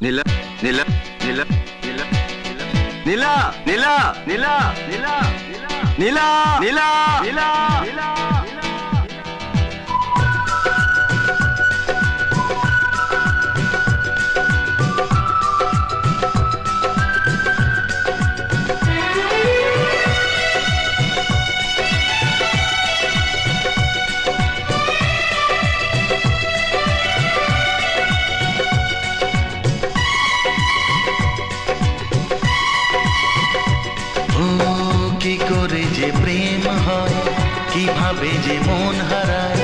নীলা নীলা নীলা নীলা নীলা নীলা নীলা নীলা নীলা নীলা নীলা কি করে যে প্রেম হয়, কিভাবে যে মন হারায়,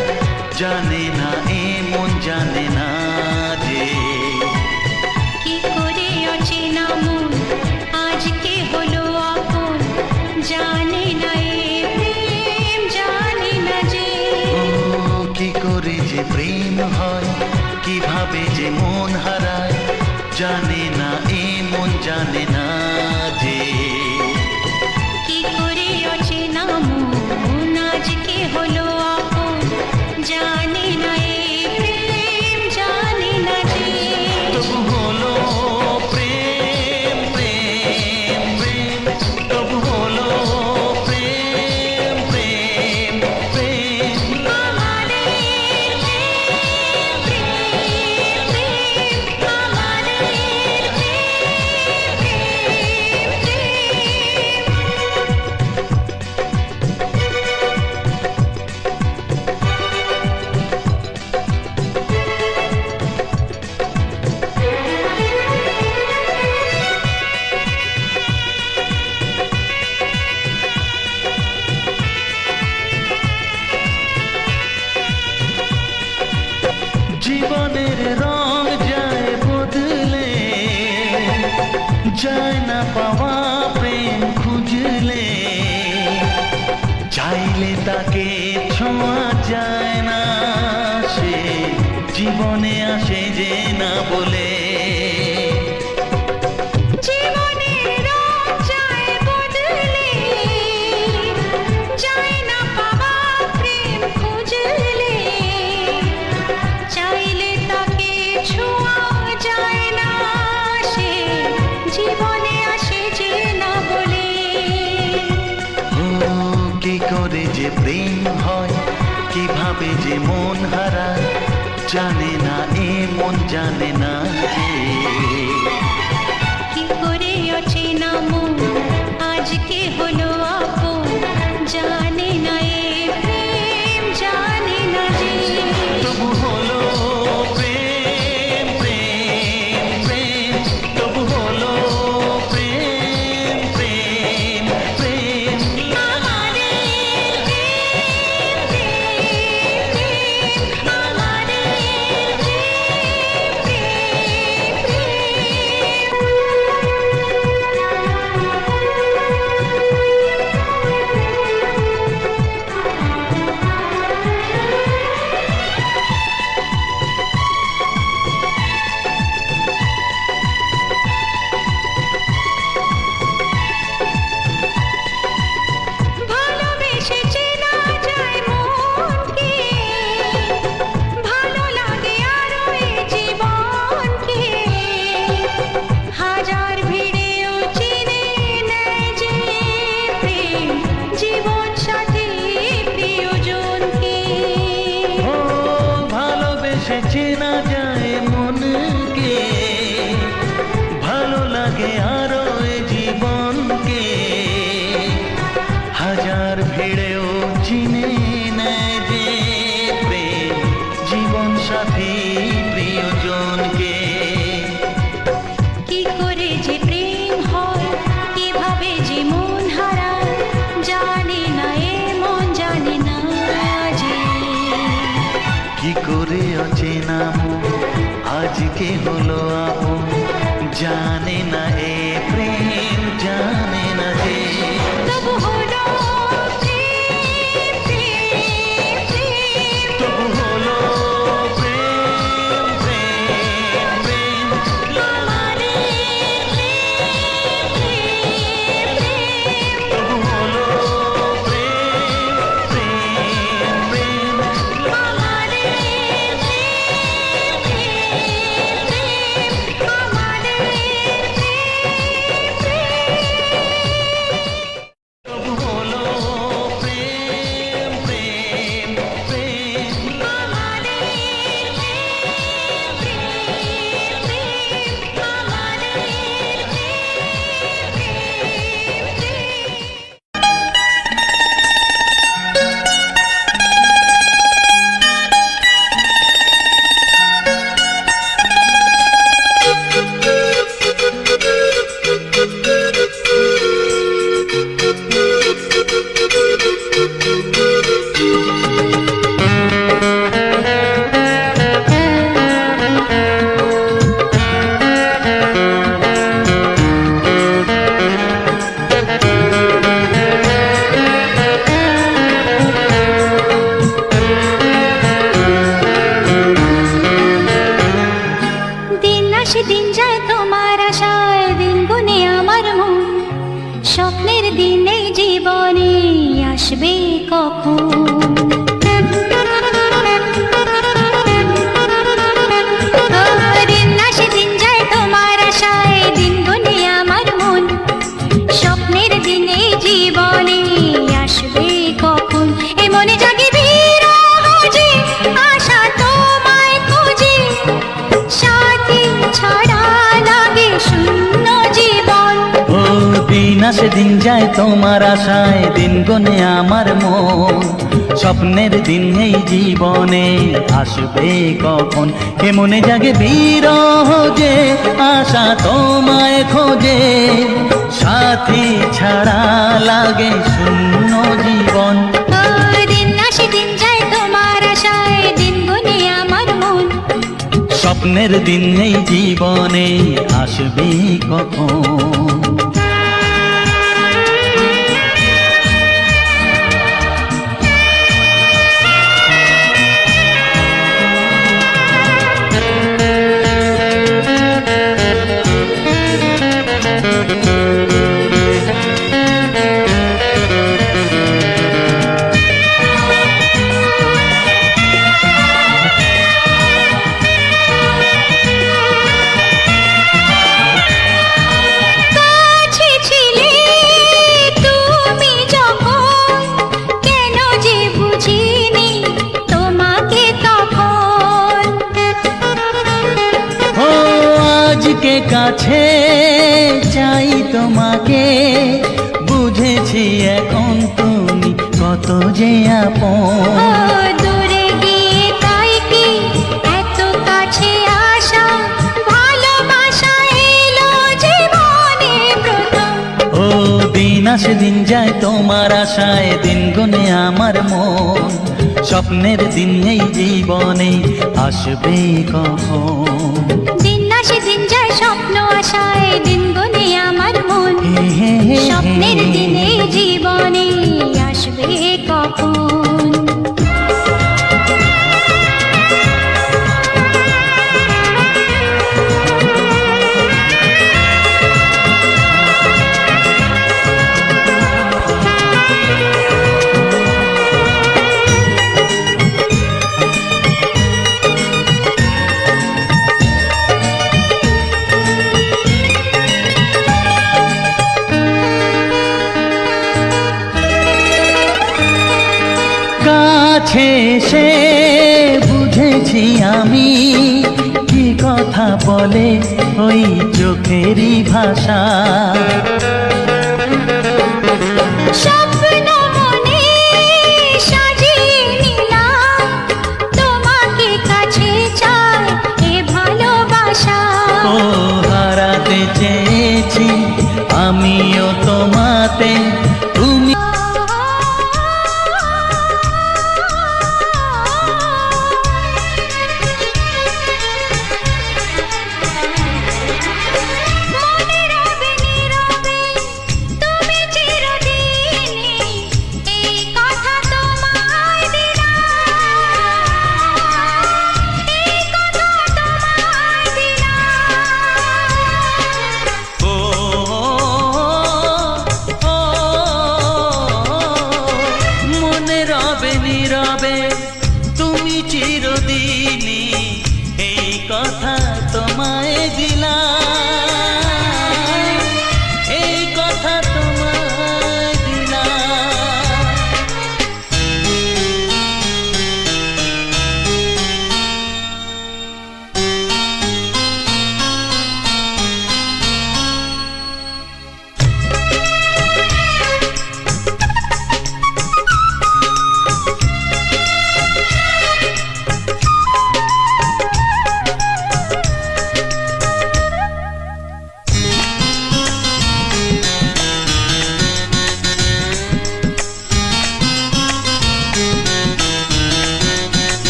জানে না এ মন জানে না যে কি করে অচেনা মন আজকে হলো আপন, জানে না এ প্রেম জানে না যে কি করে যে প্রেম হয়, কিভাবে যে মন হারায়, জানে না এ মন জানে না যে কি করে অচেনা মন আজকে হলো আপন, জানে না এ প্রেম জানে না যে তবু হলো প্রেম প্রেম প্রেম, তবু হলো প্রেম প্রেম প্রেম। আমাদের প্রেম প্রেম প্রেম, আমাদের প্রেম প্রেম প্রেম। জীবনের রং যায় বদলে, যায় না পাওয়া প্রেম খুঁজলে, চাইলে তাকে ছোঁয়া যায় না, সে জীবনে আসে যে না বলে। জীবনের রং যায় বদলে, যায় না পাওয়া প্রেম খুঁজলে, চাইলে তাকে ছোঁয়া যায় না, সে জীবনে আসে যে না বলে। ও কি করে যে প্রেম হয়, কিভাবে যে মন হারায়, জানে না এ মন জানে না যে কি করে অচেনা মন আজকে হলো আপন, জানে না এ প্রেম জানে না যে তবু হলো প্রেম প্রেম প্রেম, তবু হলো প্রেম প্রেম প্রেম। আমাদের প্রেম প্রেম প্রেম, আমাদের প্রেম প্রেম ভালোবেসে চেনা যায় মনকে, ভালো লাগে আরো এ জীবনকে, হাজার ভিড়েও চিনে নেয় যে প্রেম জীবন সাথী প্রিয়জনকে। ও ভালোবেসে চেনা যায় মনকে, ভালো লাগে আরো এ জীবনকে, হাজার ভিড়েও চিনে নেয় যে প্রেম জীবন সাথী প্রিয়জনকে। কি করে যে প্রেম হয়, কিভাবে যে মন হারায়, জানে না এ মন জানে না যে কি করে অচেনা মন আজকে হলো আপন, জানে না এ প্রেম জানে না যে তবু হলো প্রেম প্রেম প্রেম, তবু হলো প্রেম প্রেম প্রেম। আমাদের প্রেম প্রেম প্রেম, তবু হলো প্রেম প্রেম প্রেম। আমাদের প্রেম প্রেম প্রেম, আমাদের যায় তোমার আশায়, দিন গুনে আমার মন, স্বপ্নের দিন এই জীবনে আসবে কখন? দিন আসে দিন যায় তোমার আশায়, দিন গুনে আমার মন, স্বপ্নের দিন এই জীবনে আসবে কখন? এ মনে জাগে বিরহ যে, আশা তোমায় খোঁজে, সাথী ছাড়া লাগে শূন্য জীবন। ও দিন আসে দিন যায় তোমার আশায়, দিন গনে আমার মন, স্বপ্নের দিন এই জীবনে আসবে কখন? কে মনে জাগে বিরহ যে, আশা তোমায় খোঁজে, সাথী ছাড়া লাগে শূন্য জীবন। ও দিন আসে দিন যায় তোমার আশায়, দিন গুনে আমার মন, স্বপ্নের দিন এই জীবনে আসবে কখন? কাছে ছিলে তুমি যখন, কেন যে বুঝিনি তোমাকে তখন? ও আজকে কাছে চাই তোমাকে, বুঝেছি এখন তুমি কত যে ও আপন। দূরে গিয়ে তাই কি এত কাছে আসা, ভালোবাসা এলো জীবনে প্রথম। ও দিন আসে দিন যায় তোমার আশায়, দিন গুনে আমার মন, স্বপ্নের দিন এই জীবনে আসবে কখন? দিন আসে দিন যায় স্বপ্ন আশায়, দিন গুনে আমার মন, হে হে হে স্বপ্নের হে। দিনে জীবনে আসবে কখন? কাছে সে বুঝেছি আমি, কি কথা বলে ওই চোখেরই ভাষা। স্বপ্ন মনে সাজিয়ে নিলাম, তোমাকে কাছে চাই এ ভালোবাসা। ও হারাতে চেয়েছি আমিও তোমাতে, তুমি মনে রবে নীরবে তুমি চিরদিনই, এই কথা তোমায় দিলাম, এই কথা তোমায় দিলাম। ও ও ও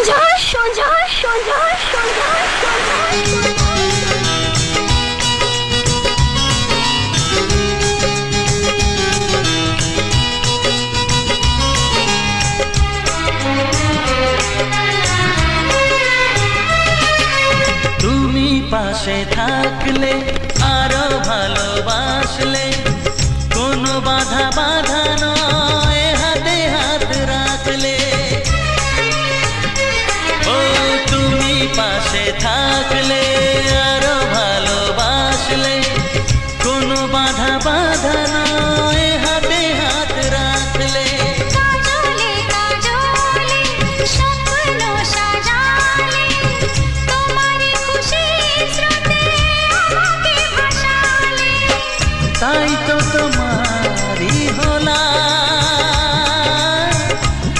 সঞ্জয় সঞ্জয় সঞ্জয় সঞ্জয় সঞ্জয় তুমি পাশে থাকলে আরো ভালোবাসলে কোনো বাধা বাধা নয় হাতে হাত রাখলে ও তুমি পাশে থাকলে আরো ভালোবাসলে কোনো বাধা বাধা নয় হাতে হাত রাখলে কাজলে কাজলে স্বপ্ন সাজালে তোমারই খুশি স্রোতে আমাকে ভাসালে তাই তো তোমারই হলাম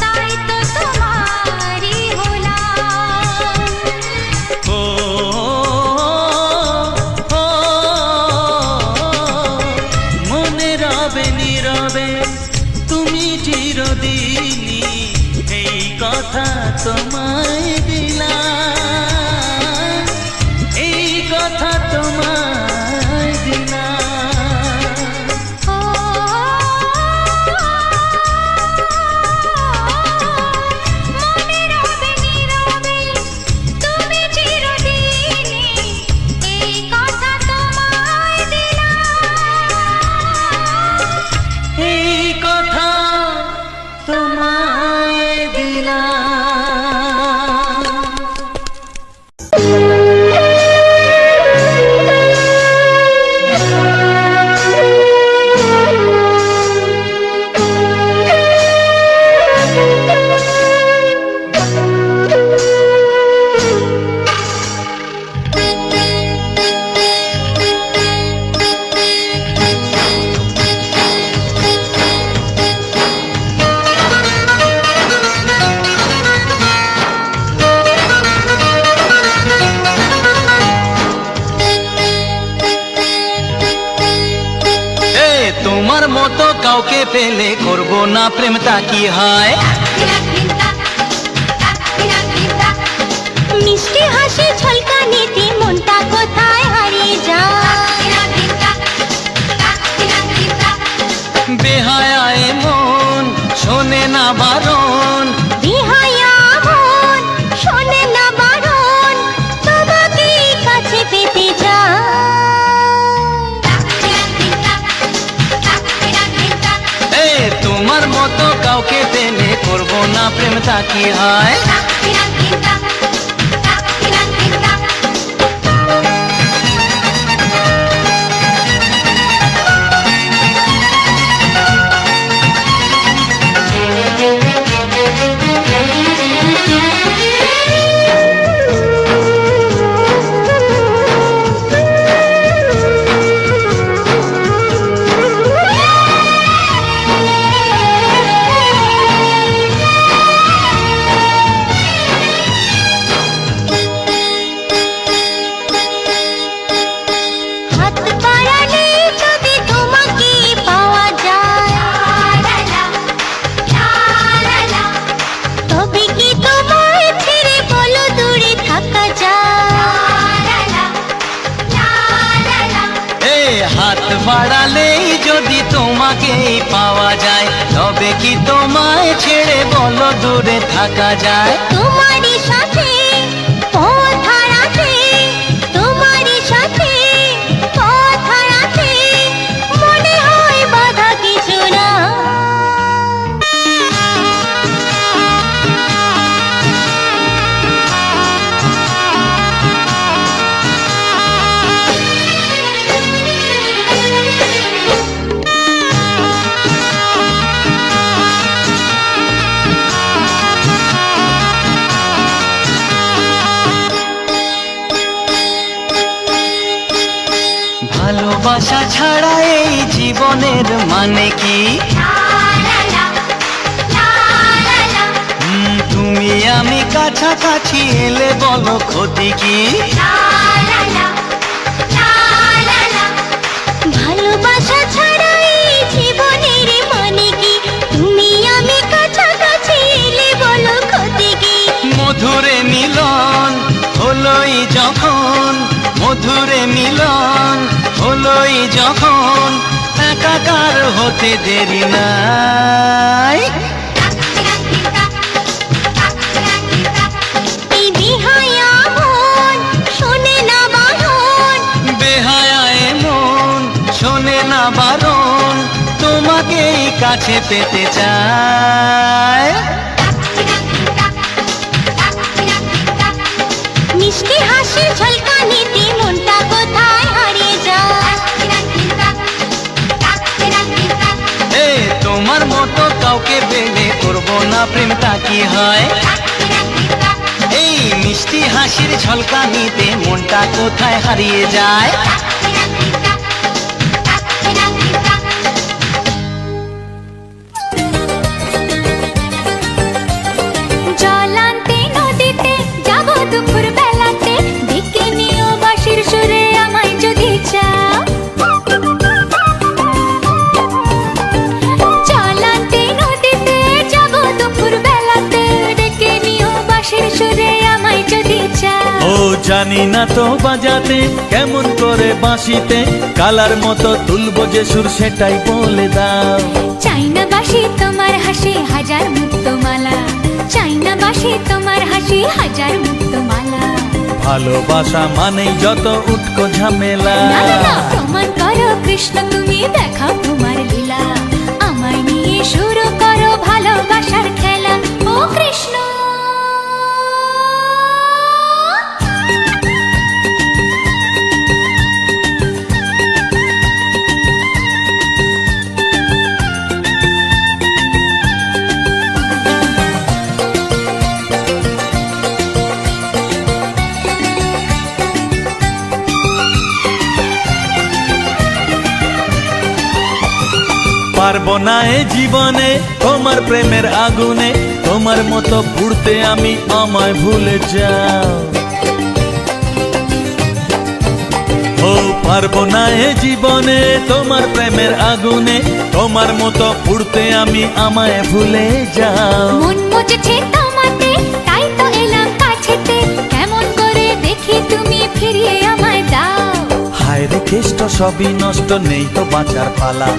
তাই তো তোমারই হলাম ও মনে রবে নীরবে তুমি চিরদিনই এই কথা তোমায় দিলাম এই কথা তোমায় দিলাম ও মনে রবে নীরবে তুমি চিরদিনই এই কথা তোমায় দিলাম এই কথা তোমায় দিলাম তোমার মতো কাউকে পেলে করব না প্রেম তা কি হয় মিষ্টি হাসি ঝলকানিতে মনটা কোথায় হারিয়ে যায় বেহায়ায় মন শোনে না বারণ বিহায়া মন শোনে না বারণ তোমাকে কাছে পেতে চায় তোমার মতো কাউকে পেলে করব না প্রেম তা কি হয় হাত বাড়ালে যদি তোমাকে পাওয়া যায় তবে কি তোমায় ছেড়ে বলো দূরে থাকা যায় হাত বাড়ালেই যদি তোমাকে পাওয়া যায় তবে কি তোমায় ছেড়ে বলো দূরে থাকা যায় তোমারই সাথে পথ হারাতে তোমারই সাথে পথ হারাতে মনে হয় বাধা কিছু না ভালোবাসা ছাড়া এই জীবনের মানে কি তুমি আমি কাছাকাছি এলে বলো ক্ষতি কি ভালোবাসা ছাড়া এই জীবনের মানে কি তুমি আমি কাছাকাছি এলে বলো ক্ষতি কি মধুর মিলন হলোই যখন একাকার হতে দেরি নাই। এই বেহায়া মন শোনে না বারণ, বেহায়ায় মন শোনে না বারণ, তোমাকেই কাছে পেতে চায়। মিষ্টি হাসির ঝলকানিতে মনটা কোথায় হারিয়ে যায়। এ তোমার মতো কাউকে পেলে করবো না প্রেমটা কি হয়। এই মিষ্টি হাসির ঝলকানিতে মনটা কোথায় হারিয়ে যায়। জল আনতে নদীতে যাব দুপুর বেলাতে, ডেকে নিও বাঁশির সুরে আমায় যদি চাও। জল আনতে নদীতে যাব দুপুর বেলাতে, ডেকে নিও বাঁশির সুরে আমায় যদি চাও। ও জানি না তো বাজাতে কেমন করে বাঁশিতে, কালার মতো তুলবো যে সুর সেটাই বলে দাও। চাই না বাঁশি তোমার হাসি হাজার মুক্তমালা, চাই না বাঁশি তোমার হাসি হাজার মুক্তমালা। ভালোবাসা মানেই যত উটকো ঝামেলা। না না না, প্রমাণ করো কৃষ্ণ তুমি দেখাও তোমার লীলা, আমায় নিয়ে শুরু করো ভালোবাসার খেলা। ও কৃষ্ণ পারবো না এ জীবনে তোমার প্রেমের আগুনে, তোমার মতো পুড়তে আমি আমায় ভুলে যাও। ও পারবো না এ জীবনে তোমার প্রেমের আগুনে, তোমার মতো পুড়তে আমি আমায় ভুলে যাও। মন মুজেছে তোমাতে তাই তো এলাম কাছেতে, কেমন করে দেখি তুমি ফিরিয়ে আমায় দাও। হায় রে কেষ্ট সবই নষ্ট নেই তো বাঁচার পালা,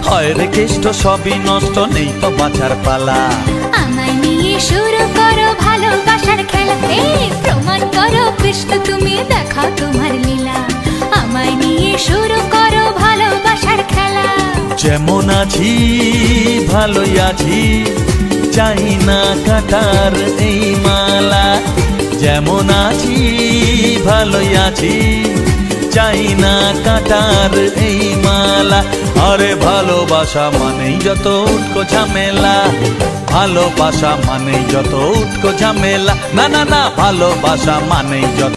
হায় রে কেষ্ট সবই নষ্ট নেই তো বাঁচার পালা। আমায় নিয়ে শুরু করো ভালোবাসার খেলা, প্রমাণ করো কৃষ্ণ তুমি দেখাও তোমার লীলা, আমায় নিয়ে শুরু করো ভালোবাসার খেলা। যেমন আছি ভালোই আছি, চাই না কাটার এই মালা। যেমন আছি ভালোই আছি, চাই না কাটার এই মালা। আরে ভালোবাসা মানেই যত উটকো ঝামেলা, ভালোবাসা মানেই যত উটকো ঝামেলা। না না না, ভালোবাসা মানেই যত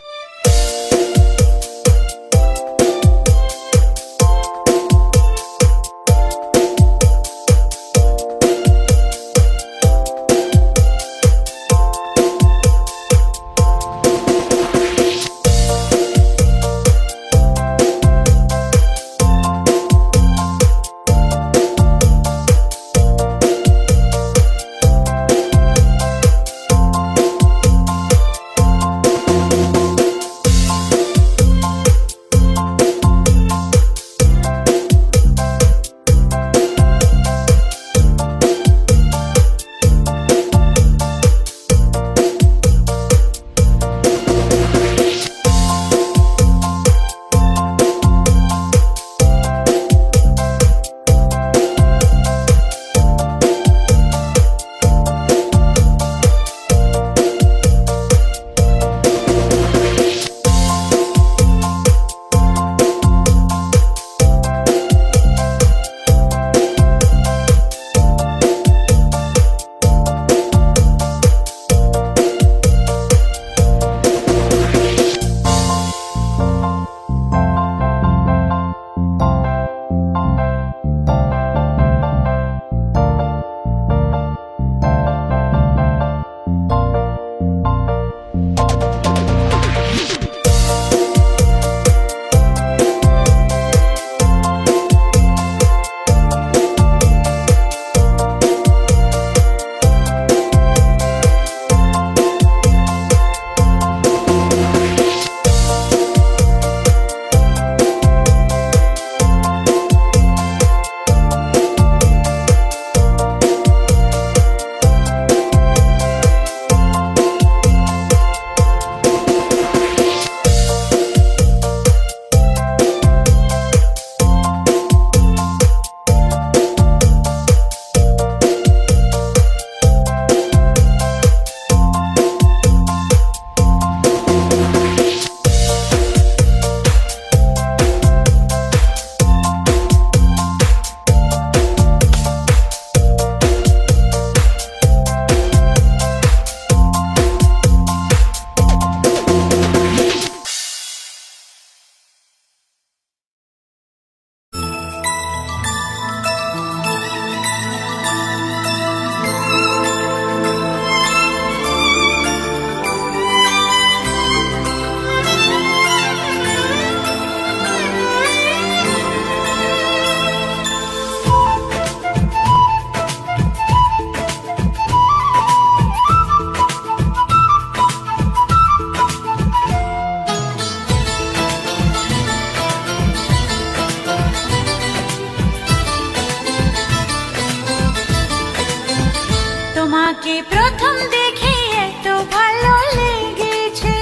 তোমাকে প্রথম দেখে এত ভালো লেগেছে,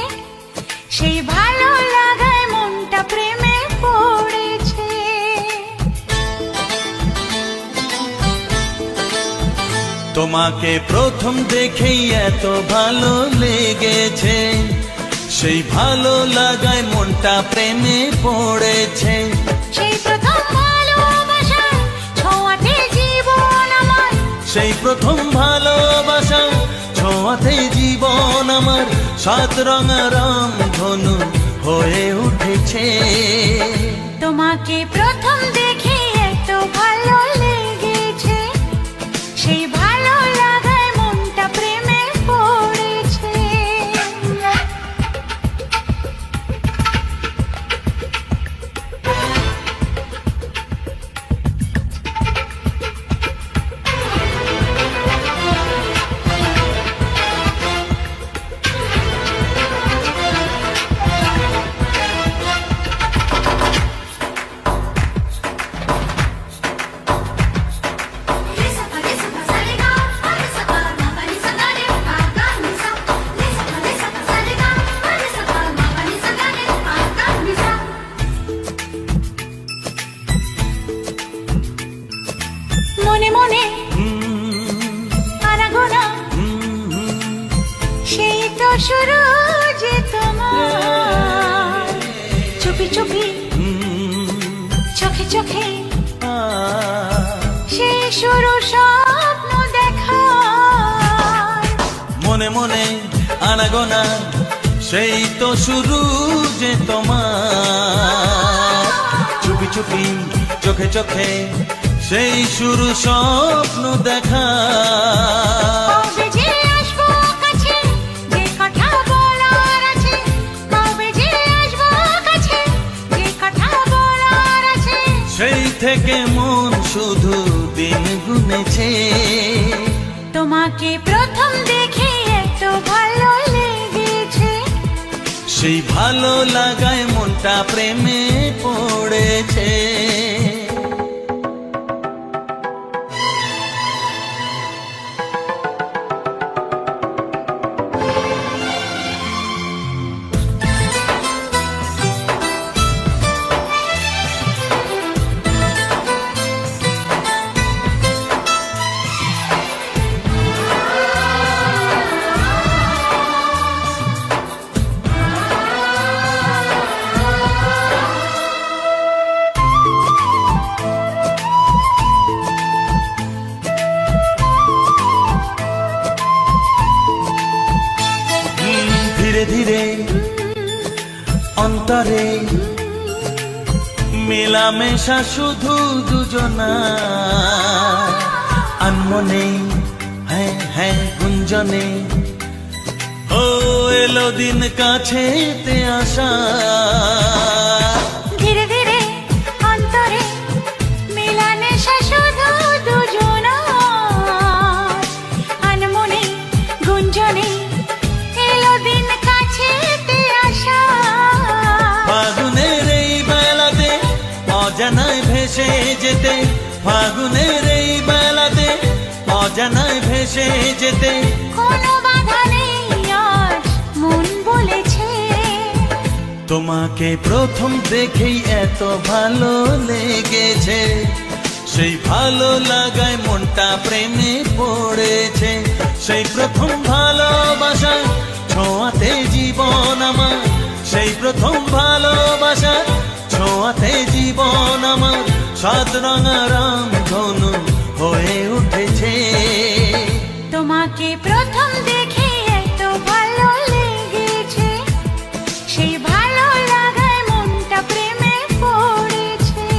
সেই ভালো লাগায় মনটা প্রেমে পড়েছে। তোমাকে প্রথম দেখেই এত ভালো লেগেছে, সেই ভালো লাগায় মনটা প্রেমে পড়েছে। সেই প্রথম ভালোবাসায় ছোঁয়াতে জীবন আমার, সেই প্রথম ভালোবাসা ছোঁয়াতে জীবন আমার সাত রঙা রং ধনু হয়ে উঠেছে। তোমাকে প্রথম দেখে এত ভালো লেগেছে, সেই ভালো লাগায় মনটা প্রেমে পড়েছে। মনে মনে আনাগোনা, সেই তো শুরু যে তোমার, চুপি চুপি চোখে চোখে, সেই শুরু স্বপ্ন দেখা। মনে মনে আনাগোনা, সেই তো শুরু যে তোমার, চুপি চুপি চোখে চোখে, সেই শুরু স্বপ্ন দেখা। কবে যে আসবো কাছে, যে কথা বলার আছে, কবে যে আসবো কাছে, যে কথা বলার আছে। সেই থেকে মন শুধু দিন গুনেছে। তোমাকে প্রথম দেখে এত ভালো লেগেছে, সেই ভালো লাগায় মনটা প্রেমে পড়েছে। ধীরে ধীরে অন্তরে মেলামেশা শুধু দুজনা, আনমনে হ্যাঁ হ্যাঁ গুঞ্জনে, ও এলো দিন কাছেতে আসা। ধীরে ধীরে অন্তরে মেলামেশা শুধু দুজনার, আনমনে গুঞ্জনে, এলো দিন কাছেতে আসা। ফাগুনের এই বেলাতে অজানায় ভেসে যেতে, ফাগুনের এই বেলাতে অজানায় ভেসে যেতে, কোনো বাধা নেই আজ মন বলেছে। তোমাকে প্রথম দেখেই এত ভালো লেগেছে, সেই ভালো লাগায় মনটা প্রেমে পড়েছে। সেই প্রথম ভালোবাসা ছোঁয়াতে জীবন আমার, সেই প্রথম ভালোবাসা ছোঁয়াতে জীবন আমার সাত রঙা রং ধনু হয়ে উঠেছে। তোমাকে প্রথম দেখে এত ভালো লেগেছে, সেই ভালো লাগায় মনটা প্রেমে পড়েছে।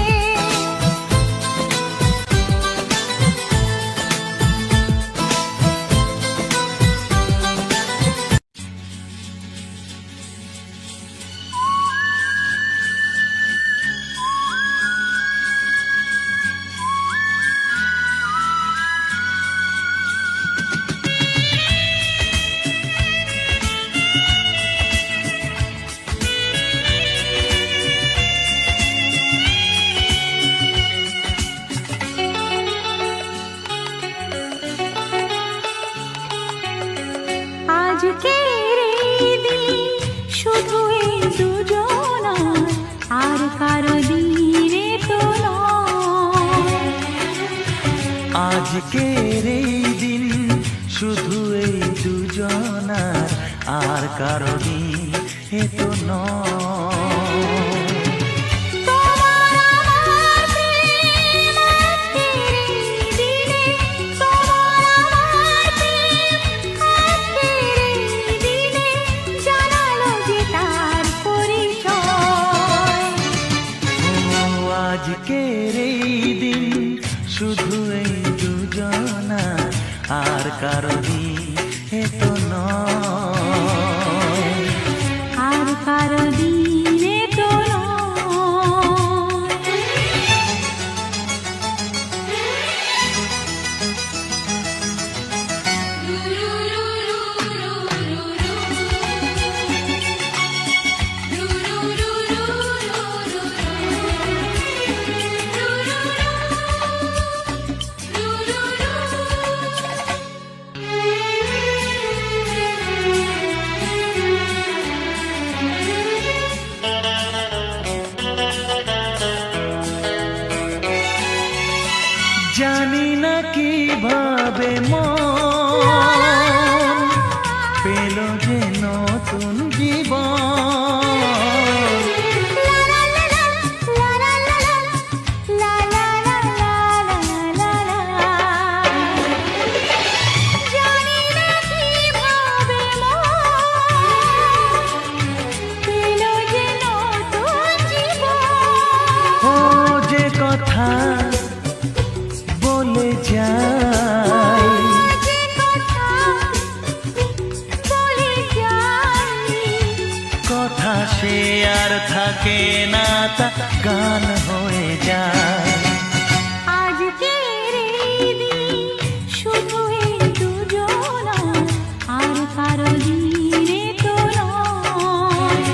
আজকের এই দিন শুধু এই দুজনার, আর কারো দিনে তো নয়। আজকের এই দিন শুধু এই দুজনার, আর কারো দিন এ তো নয়। আজকের এই দিন শুধু এই দুজনা, আর কারো দিন এ তো নয়, আর কারো দিনে তো জানি না কিভাবে মন পেল যে নতুন জীবন। ও যে কথা বলে যায়, কথা সে আর থাকে না, তা গান হয়ে যায়। আজকের এই দিন শুধু এই দুজনা, আর কারো দিনে তো নয়।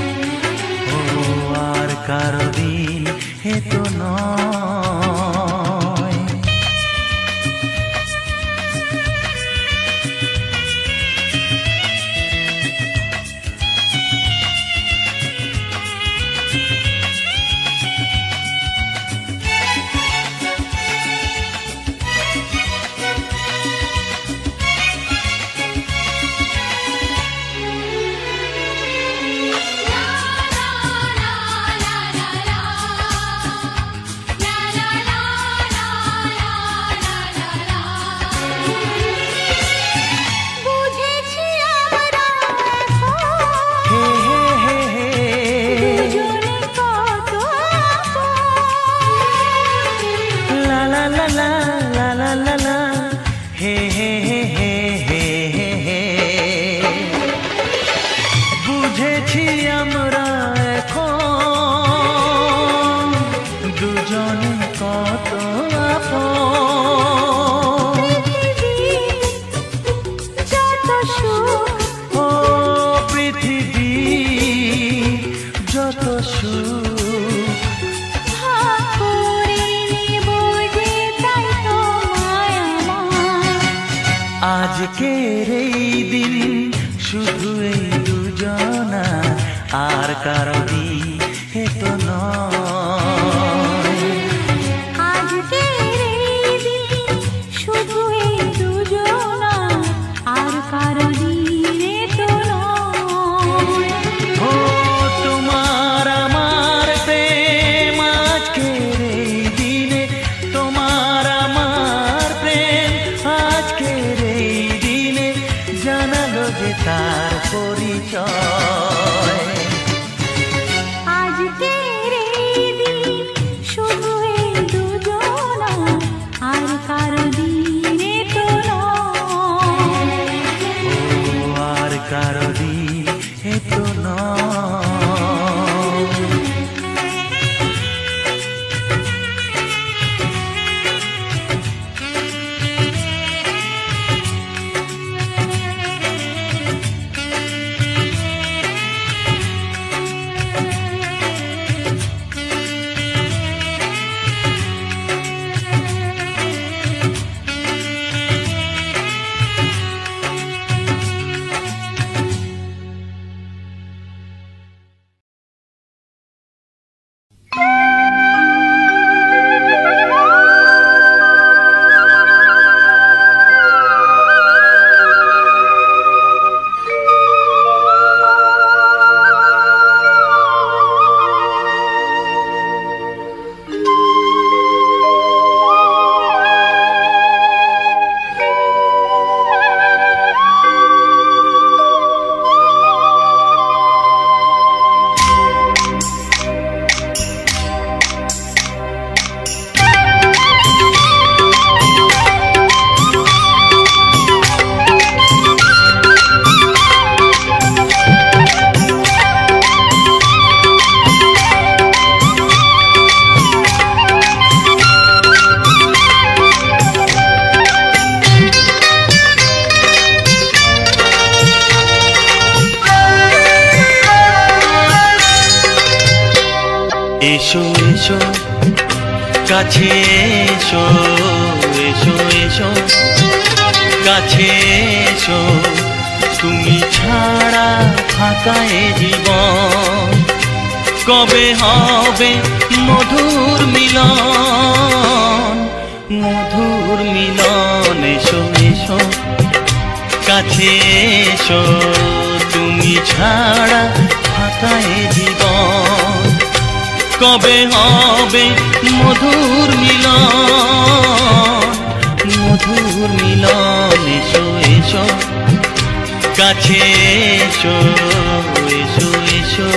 ও আর কারো দিন এ তো নয়। হে হে হে হে হে হে হে, বুঝেছি আমরা এখন দুজনে কত আপন। ও পৃথিবী যত সুখ, আজকের এই দিন শুধু এই দুজনা, আর কারো দিন এ তো নয়। আজকের এই দিন শুধু এই দুজনা, আর কারো দিনে তো নয়। ও তোমার আমার প্রেম আজকের এই দিনে, তোমার আমার প্রেম আজকের এই দিনে জানালো যে তার পরিচয়। আজকের এই দিন শুধু এই দুজনা, আর কারো দিনে তো নয়। ও আর কারো দিন এ তো নয়। এসো এসো কাছে এসো, এসো এসো কাছে এসো, তুমি ছাড়া ফাঁকা এ জীবন। কবে হবে মধুর মিলন, মধুর মিলন। এসো এসো কাছে এসো, তুমি ছাড়া ফাঁকা এ জীবন। কবে হবে মধুর মিলন, মধুর মিলন। এসো এসো কাছে এসো, এসো এসো।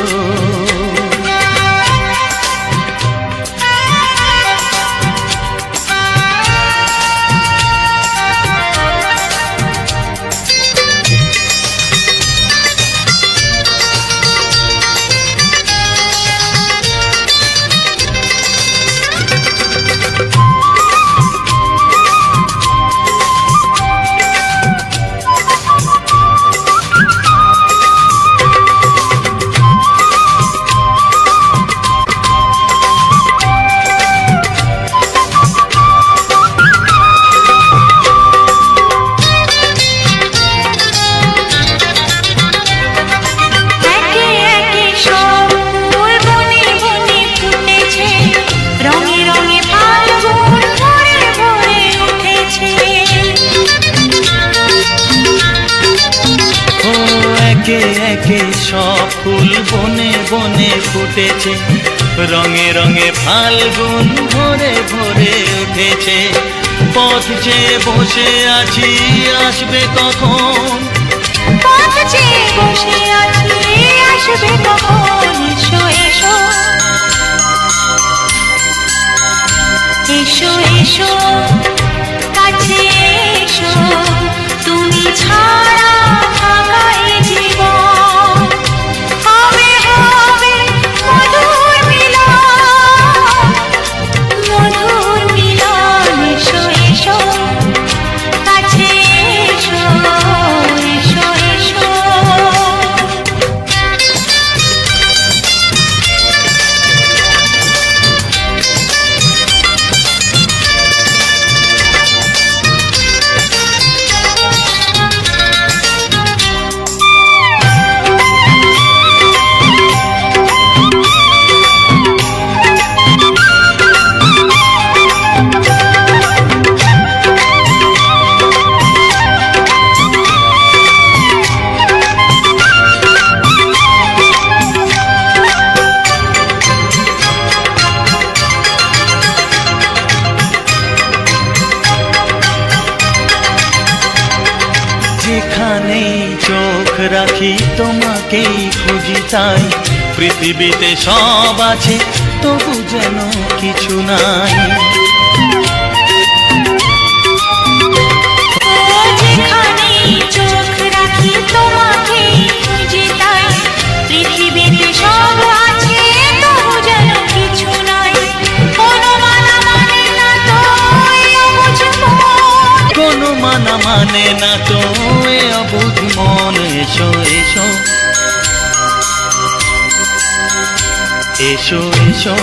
একে একে সব ফুল বনে বনে ফুটেছে, রঙে রঙে ফাল্গুন ভরে ভরে উঠেছে। পথ চেয়ে বসে আছি, আসবে কখন? পথ চেয়ে বসে আছি, আসবে কখন? এসো এসো, এসো এসো কাছে এসো, তুমি ছাড়া ফাঁকা এ জীবন। কবে হবে মধুর মিলন, মধুর মিলন। এসো এসো কাছে এসো, এসো এসো। যেখানেই চোখ রাখি তোমাকেই খুঁজি, তাই পৃথিবীতে সব আছে তবু যেন কিছু নাই। যেখানেই চোখ রাখি তোমাকেই খুঁজি, তাই পৃথিবীতে সব আছে তবু যেন কিছু নাই। কোনো মানা মানে না তো এ অবুঝ মন, কোনো মানা মানে না তো এ অবুঝ মন। এসো এসো, এসো এসো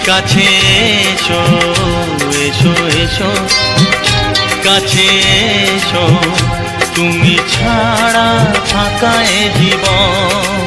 কাছে এসো, এসো এসো কাছে এসো, তুমি ছাড়া ফাঁকা এ জীবন।